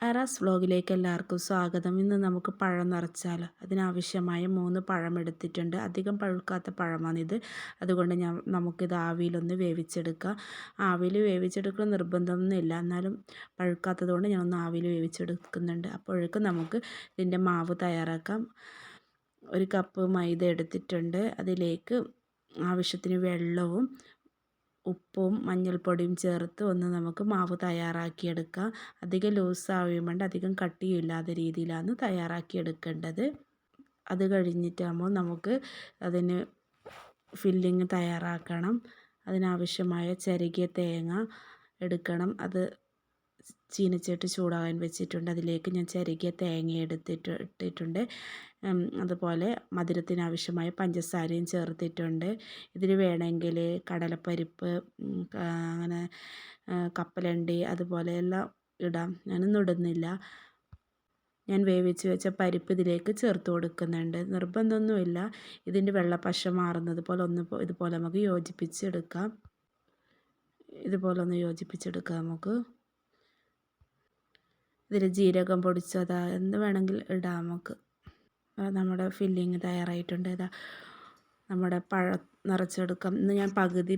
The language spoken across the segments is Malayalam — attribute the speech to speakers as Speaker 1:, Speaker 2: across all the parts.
Speaker 1: ആറാസ് വ്ലോഗിലേക്ക് എല്ലാവർക്കും സ്വാഗതം. ഇന്ന് നമുക്ക് പഴം നിറച്ചാലോ. അതിനാവശ്യമായ 3 പഴം എടുത്തിട്ടുണ്ട്. അധികം പഴുക്കാത്ത പഴമാണിത്. അതുകൊണ്ട് നമുക്കിത് ആവിയിലൊന്ന് വേവിച്ചെടുക്കാം. ആവിയിൽ വേവിച്ചെടുക്കണം നിർബന്ധമൊന്നുമില്ല, എന്നാലും പഴുക്കാത്തത് കൊണ്ട് ഞാനൊന്ന് ആവിയിൽ വേവിച്ചെടുക്കുന്നുണ്ട്. അപ്പോഴേക്കും നമുക്ക് ഇതിൻ്റെ മാവ് തയ്യാറാക്കാം. 1 കപ്പ് മൈദ എടുത്തിട്ടുണ്ട്. അതിലേക്ക് ആവശ്യത്തിന് വെള്ളവും ഉപ്പും മഞ്ഞൾപ്പൊടിയും ചേർത്ത് ഒന്ന് നമുക്ക് മാവ് തയ്യാറാക്കിയെടുക്കാം. അധികം ലൂസാവുകയും വേണ്ട, അധികം കട്ടിയില്ലാത്ത രീതിയിലാണ് തയ്യാറാക്കിയെടുക്കേണ്ടത്. അത് കഴിഞ്ഞിട്ടാകുമ്പോൾ നമുക്ക് അതിന് ഫില്ലിങ് തയ്യാറാക്കണം. അതിനാവശ്യമായ ചിരകിയ തേങ്ങ എടുക്കണം. അത് ചീനച്ചട്ടി ചൂടാകാൻ വെച്ചിട്ടുണ്ട്. അതിലേക്ക് ഞാൻ ചിരകിയ തേങ്ങ ഇട്ടിട്ടുണ്ട്. അതുപോലെ മധുരത്തിനാവശ്യമായ പഞ്ചസാരയും ചേർത്തിട്ടുണ്ട്. ഇതിൽ വേണമെങ്കിൽ കടലപ്പരിപ്പ്, അങ്ങനെ കപ്പലണ്ടി അതുപോലെ എല്ലാം ഇടാം. ഞാനൊന്നും ഇടുന്നില്ല. ഞാൻ വേവിച്ച് വെച്ച പരിപ്പ് ഇതിലേക്ക് ചേർത്ത് കൊടുക്കുന്നുണ്ട്. നിർബന്ധമൊന്നുമില്ല. ഇതിൻ്റെ വെള്ളപ്പശ മാറുന്നത് പോലെ ഇതുപോലെ നമുക്ക് യോജിപ്പിച്ചെടുക്കാം. ഇതുപോലെ ഒന്ന് യോജിപ്പിച്ചെടുക്കാം നമുക്ക്. ഇതിൽ ജീരകം പൊടിച്ചതാ എന്ത് വേണമെങ്കിൽ ഇടാം നമുക്ക്. നമ്മുടെ ഫില്ലിങ് തയ്യാറായിട്ടുണ്ട്. ഇതാ നമ്മുടെ പഴം നിറച്ചെടുക്കാം. ഇന്ന് ഞാൻ പകുതി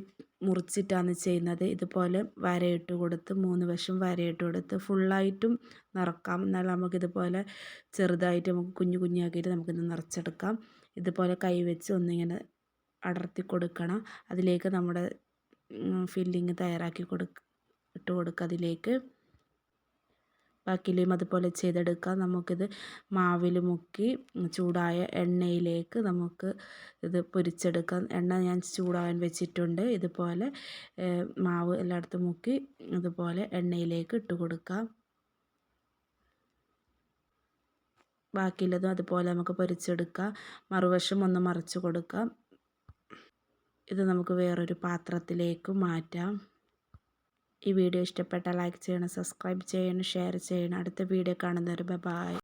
Speaker 1: മുറിച്ചിട്ടാണ് ചെയ്യുന്നത്. ഇതുപോലെ വരയിട്ട് കൊടുത്ത് 3 വശം വരയിട്ട് കൊടുത്ത് ഫുള്ളായിട്ടും നിറക്കാം. എന്നാൽ നമുക്കിതുപോലെ ചെറുതായിട്ട് നമുക്ക് കുഞ്ഞു കുഞ്ഞാക്കിയിട്ട് നമുക്കിത് നിറച്ചെടുക്കാം. ഇതുപോലെ കൈ വെച്ച് ഒന്നിങ്ങനെ അടർത്തി കൊടുക്കണം. അതിലേക്ക് നമ്മുടെ ഫില്ലിങ് തയ്യാറാക്കി ഇട്ട് കൊടുക്കുക. അതിലേക്ക് ബാക്കിയിലേയും അതുപോലെ ചെയ്തെടുക്കാം. നമുക്കിത് മാവിൽ മുക്കി ചൂടായ എണ്ണയിലേക്ക് നമുക്ക് ഇത് പൊരിച്ചെടുക്കാം. എണ്ണ ഞാൻ ചൂടാകാൻ വെച്ചിട്ടുണ്ട്. ഇതുപോലെ മാവ് എല്ലായിടത്തും മുക്കി ഇതുപോലെ എണ്ണയിലേക്ക് ഇട്ട് കൊടുക്കാം. ബാക്കിയുള്ളതും അതുപോലെ നമുക്ക് പൊരിച്ചെടുക്കാം. മറുവശം ഒന്ന് മറിച്ച് കൊടുക്കാം. ഇത് നമുക്ക് വേറൊരു പാത്രത്തിലേക്ക് മാറ്റാം. ഈ വീഡിയോ ഇഷ്ടപ്പെട്ടാൽ ലൈക്ക് ചെയ്യണം, സബ്സ്ക്രൈബ് ചെയ്യണം, ഷെയർ ചെയ്യണം. അടുത്ത വീഡിയോ കാണുന്നവരെ ബൈ.